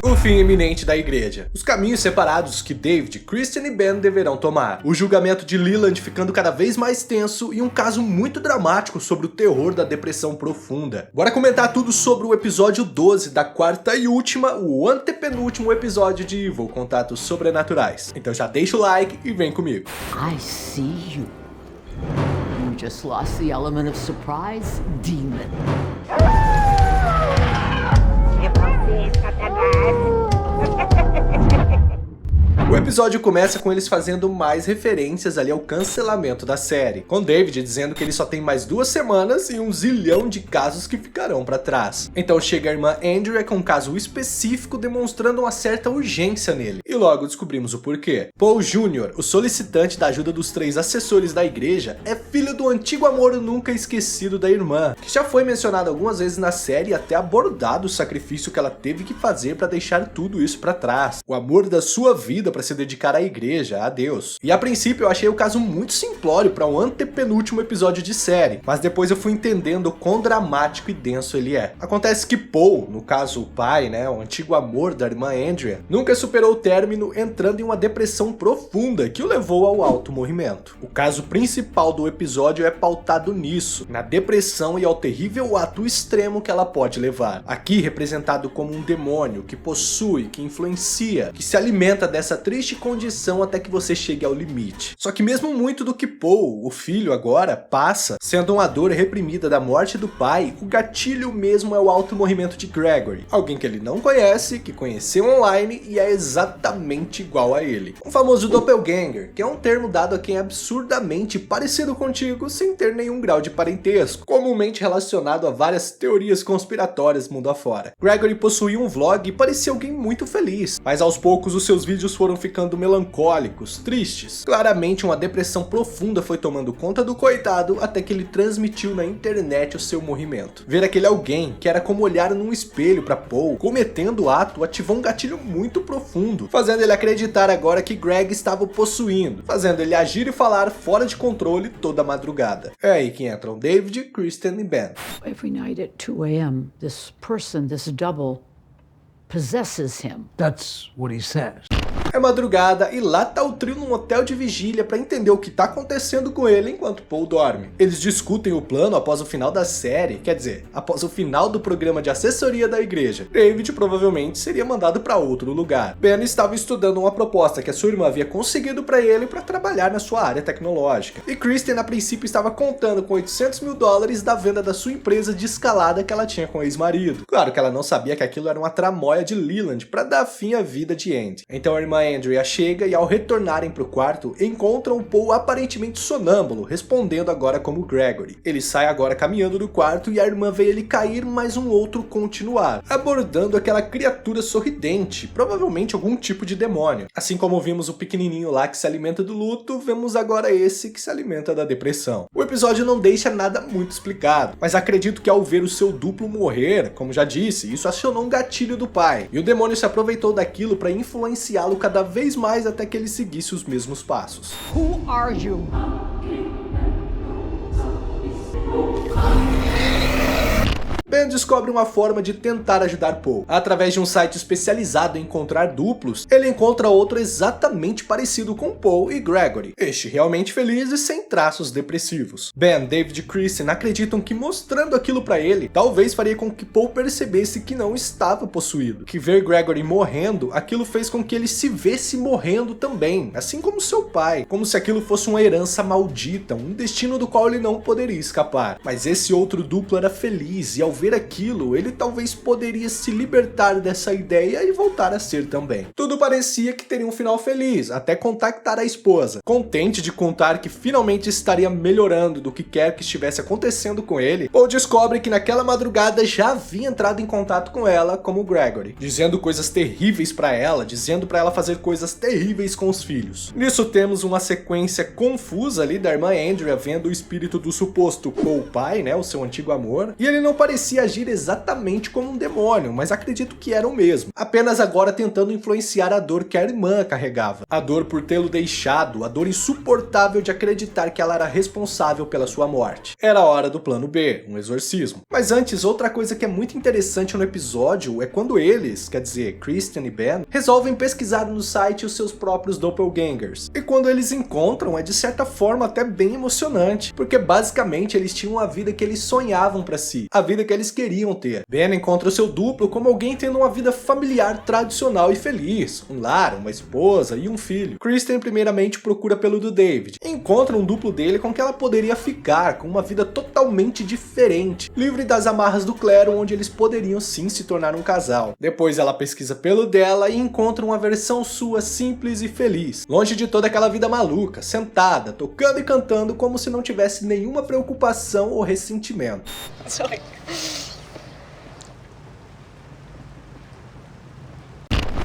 O fim iminente da igreja. Os caminhos separados que David, Christian e Ben deverão tomar. O julgamento de Leland ficando cada vez mais tenso e um caso muito dramático sobre o terror da depressão profunda. Bora comentar tudo sobre o episódio 12 da quarta e última, o antepenúltimo episódio de Evil, Contatos Sobrenaturais. Então já deixa o like e vem comigo. I see you. You just lost the element of surprise, demon. O episódio começa com eles fazendo mais referências ali ao cancelamento da série, com David dizendo que ele só tem mais 2 semanas e um zilhão de casos que ficarão pra trás. Então chega a irmã Andrea com um caso específico demonstrando uma certa urgência nele, e logo descobrimos o porquê. Paul Jr., o solicitante da ajuda dos 3 assessores da igreja, é filho do antigo amor nunca esquecido da irmã, que já foi mencionado algumas vezes na série e até abordado o sacrifício que ela teve que fazer pra deixar tudo isso pra trás. O amor da sua vida para se dedicar à igreja, a Deus. E a princípio eu achei o caso muito simplório para um antepenúltimo episódio de série, mas depois eu fui entendendo o quão dramático e denso ele é. Acontece que Paul, no caso o pai, o antigo amor da irmã Andrea, nunca superou o término, entrando em uma depressão profunda que o levou ao automorrimento. O caso principal do episódio é pautado nisso, na depressão e ao terrível ato extremo que ela pode levar. Aqui representado como um demônio que possui, que influencia, que se alimenta dessa triste condição até que você chegue ao limite. Só que mesmo muito do que Paul, o filho agora, passa, sendo uma dor reprimida da morte do pai, o gatilho mesmo é o automorrimento de Gregory, alguém que ele não conhece, que conheceu online e é exatamente igual a ele. Um famoso doppelganger, que é um termo dado a quem é absurdamente parecido contigo sem ter nenhum grau de parentesco, comumente relacionado a várias teorias conspiratórias mundo afora. Gregory possuía um vlog e parecia alguém muito feliz, mas aos poucos os seus vídeos foram ficando melancólicos, tristes. Claramente uma depressão profunda foi tomando conta do coitado até que ele transmitiu na internet o seu morrimento. Ver aquele alguém que era como olhar num espelho para Paul cometendo o ato ativou um gatilho muito profundo, fazendo ele acreditar agora que Greg estava o possuindo, fazendo ele agir e falar fora de controle toda a madrugada. É aí que entram David, Christian e Ben. Every night at 2 a.m., this person, this double, possesses him. That's what he says. É madrugada e lá tá o trio num hotel de vigília para entender o que tá acontecendo com ele enquanto Paul dorme. Eles discutem o plano após o final da série, quer dizer, após o final do programa de assessoria da igreja. David provavelmente seria mandado para outro lugar. Ben estava estudando uma proposta que a sua irmã havia conseguido para ele para trabalhar na sua área tecnológica. E Christian a princípio estava contando com $800 mil da venda da sua empresa de escalada que ela tinha com o ex-marido. Claro que ela não sabia que aquilo era uma tramóia de Leland para dar fim à vida de Andy. Então a irmã Andrea chega e ao retornarem para o quarto, encontram Paul aparentemente sonâmbulo, respondendo agora como Gregory. Ele sai agora caminhando do quarto e a irmã vê ele cair, mas um outro continuar, abordando aquela criatura sorridente, provavelmente algum tipo de demônio. Assim como vimos o pequenininho lá que se alimenta do luto, vemos agora esse que se alimenta da depressão. O episódio não deixa nada muito explicado, mas acredito que ao ver o seu duplo morrer, como já disse, isso acionou um gatilho do pai, e o demônio se aproveitou daquilo para influenciá-lo cada vez mais até que ele seguisse os mesmos passos. Who are you? Ben descobre uma forma de tentar ajudar Paul. Através de um site especializado em encontrar duplos, ele encontra outro exatamente parecido com Paul e Gregory, este realmente feliz e sem traços depressivos. Ben, David e Christian acreditam que mostrando aquilo pra ele, talvez faria com que Paul percebesse que não estava possuído, que ver Gregory morrendo, aquilo fez com que ele se visse morrendo também, assim como seu pai, como se aquilo fosse uma herança maldita, um destino do qual ele não poderia escapar. Mas esse outro duplo era feliz e ao ver aquilo, ele talvez poderia se libertar dessa ideia e voltar a ser também. Tudo parecia que teria um final feliz, até contactar a esposa. Contente de contar que finalmente estaria melhorando do que quer que estivesse acontecendo com ele, Paul descobre que naquela madrugada já havia entrado em contato com ela como Gregory, dizendo coisas terríveis pra ela, dizendo pra ela fazer coisas terríveis com os filhos. Nisso temos uma sequência confusa ali da irmã Andrea vendo o espírito do suposto Paul pai, o seu antigo amor, e ele não parecia parecia agir exatamente como um demônio, mas acredito que era o mesmo, apenas agora tentando influenciar a dor que a irmã carregava. A dor por tê-lo deixado, a dor insuportável de acreditar que ela era responsável pela sua morte. Era a hora do plano B, um exorcismo. Mas antes, outra coisa que é muito interessante no episódio é quando eles, quer dizer, Christian e Ben, resolvem pesquisar no site os seus próprios doppelgangers. E quando eles encontram, é de certa forma até bem emocionante, porque basicamente eles tinham a vida que eles sonhavam pra si, a vida que eles queriam ter. Ben encontra o seu duplo como alguém tendo uma vida familiar tradicional e feliz, um lar, uma esposa e um filho. Kristen primeiramente procura pelo do David, e encontra um duplo dele com que ela poderia ficar, com uma vida totalmente diferente, livre das amarras do clero, onde eles poderiam sim se tornar um casal. Depois ela pesquisa pelo dela e encontra uma versão sua simples e feliz, longe de toda aquela vida maluca, sentada, tocando e cantando como se não tivesse nenhuma preocupação ou ressentimento. Sorry.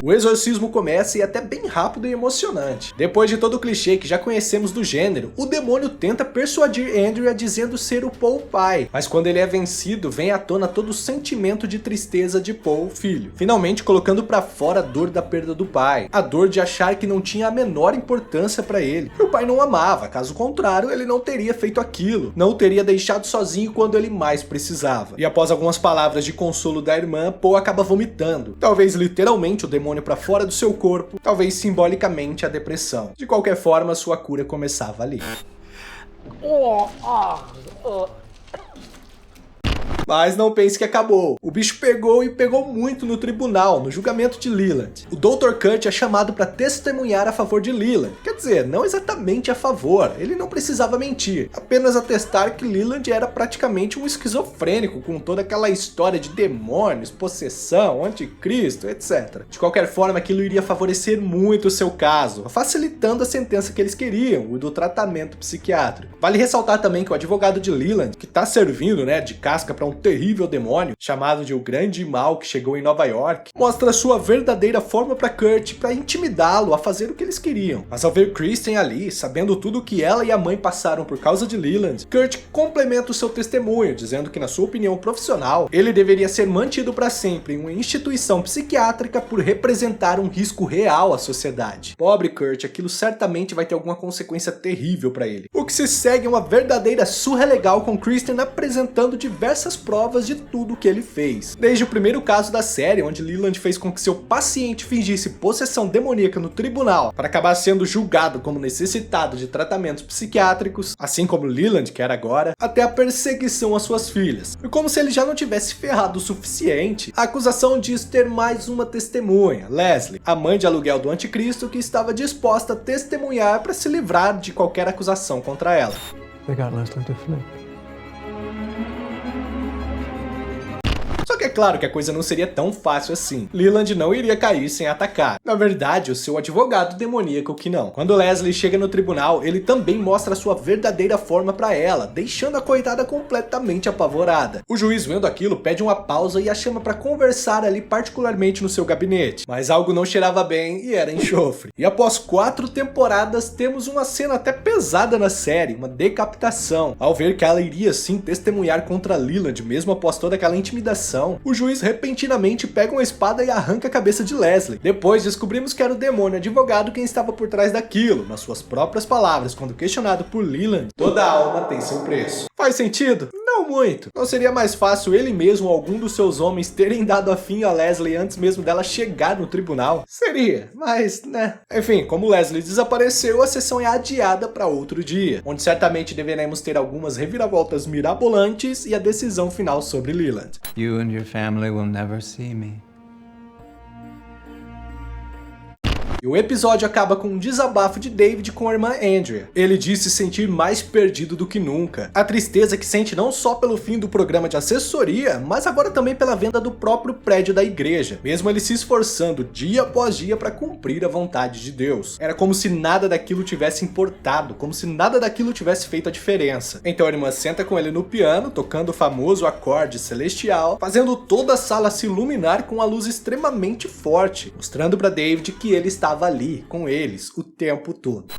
O exorcismo começa e é até bem rápido e emocionante. Depois de todo o clichê que já conhecemos do gênero, o demônio tenta persuadir Andrea dizendo ser o Paul pai, mas quando ele é vencido, vem à tona todo o sentimento de tristeza de Paul, filho, finalmente colocando pra fora a dor da perda do pai, a dor de achar que não tinha a menor importância pra ele. E o pai não amava, caso contrário, ele não teria feito aquilo, não o teria deixado sozinho quando ele mais precisava. E após algumas palavras de consolo da irmã, Paul acaba vomitando, talvez literalmente o demônio para fora do seu corpo, talvez simbolicamente a depressão. De qualquer forma, sua cura começava ali. Mas não pense que acabou. O bicho pegou e pegou muito no tribunal, no julgamento de Leland. O Dr. Kurt é chamado para testemunhar a favor de Leland. Quer dizer, não exatamente a favor, ele não precisava mentir, apenas atestar que Leland era praticamente um esquizofrênico, com toda aquela história de demônios, possessão, anticristo, etc. De qualquer forma, aquilo iria favorecer muito o seu caso, facilitando a sentença que eles queriam, o do tratamento psiquiátrico. Vale ressaltar também que o advogado de Leland, que tá servindo, de casca para um terrível demônio, chamado de o Grande Mal que chegou em Nova York, mostra sua verdadeira forma para Kurt para intimidá-lo a fazer o que eles queriam. Mas ao ver Kristen ali, sabendo tudo o que ela e a mãe passaram por causa de Leland, Kurt complementa o seu testemunho, dizendo que na sua opinião profissional, ele deveria ser mantido para sempre em uma instituição psiquiátrica por representar um risco real à sociedade. Pobre Kurt, aquilo certamente vai ter alguma consequência terrível para ele. O que se segue é uma verdadeira surra legal com Kristen apresentando diversas provas de tudo que ele fez. Desde o primeiro caso da série, onde Leland fez com que seu paciente fingisse possessão demoníaca no tribunal para acabar sendo julgado como necessitado de tratamentos psiquiátricos, assim como Leland quer agora, até a perseguição às suas filhas. E como se ele já não tivesse ferrado o suficiente, a acusação diz ter mais uma testemunha, Leslie, a mãe de aluguel do anticristo, que estava disposta a testemunhar para se livrar de qualquer acusação contra ela. They got Leslie to flee. Só que é claro que a coisa não seria tão fácil assim. Leland não iria cair sem atacar. Na verdade, o seu advogado demoníaco que não. Quando Leslie chega no tribunal, ele também mostra a sua verdadeira forma pra ela, deixando a coitada completamente apavorada. O juiz, vendo aquilo, pede uma pausa e a chama pra conversar ali particularmente no seu gabinete. Mas algo não cheirava bem e era enxofre. E após 4 temporadas, temos uma cena até pesada na série, uma decapitação. Ao ver que ela iria sim testemunhar contra Leland, mesmo após toda aquela intimidação, o juiz repentinamente pega uma espada e arranca a cabeça de Leslie. Depois descobrimos que era o demônio advogado quem estava por trás daquilo, nas suas próprias palavras, quando questionado por Leland. Toda alma tem seu preço. Faz sentido? Não muito. Não seria mais fácil ele mesmo ou algum dos seus homens terem dado a fim a Leslie antes mesmo dela chegar no tribunal? Seria, mas Enfim, como Leslie desapareceu, a sessão é adiada para outro dia, onde certamente deveremos ter algumas reviravoltas mirabolantes e a decisão final sobre Leland. You and your family will never see me. E o episódio acaba com um desabafo de David com a irmã Andrea. Ele diz se sentir mais perdido do que nunca. A tristeza que sente não só pelo fim do programa de assessoria, mas agora também pela venda do próprio prédio da igreja, mesmo ele se esforçando dia após dia para cumprir a vontade de Deus. Era como se nada daquilo tivesse importado, como se nada daquilo tivesse feito a diferença. Então a irmã senta com ele no piano, tocando o famoso acorde celestial, fazendo toda a sala se iluminar com uma luz extremamente forte, mostrando para David que ele estava ali com eles o tempo todo.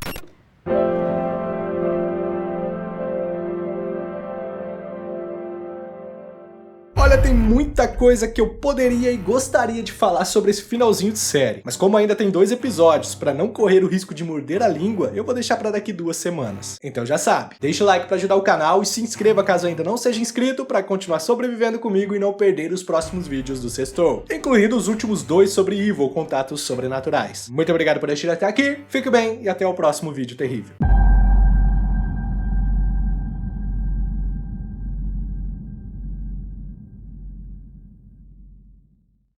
Olha Olha, tem muita coisa que eu poderia e gostaria de falar sobre esse finalzinho de série, mas como ainda tem 2 episódios, pra não correr o risco de morder a língua, eu vou deixar pra daqui 2 semanas. Então já sabe, deixa o like pra ajudar o canal e se inscreva caso ainda não seja inscrito pra continuar sobrevivendo comigo e não perder os próximos vídeos do Sextou, incluindo os últimos 2 sobre Evil, contatos sobrenaturais. Muito obrigado por assistir até aqui, fique bem e até o próximo vídeo terrível.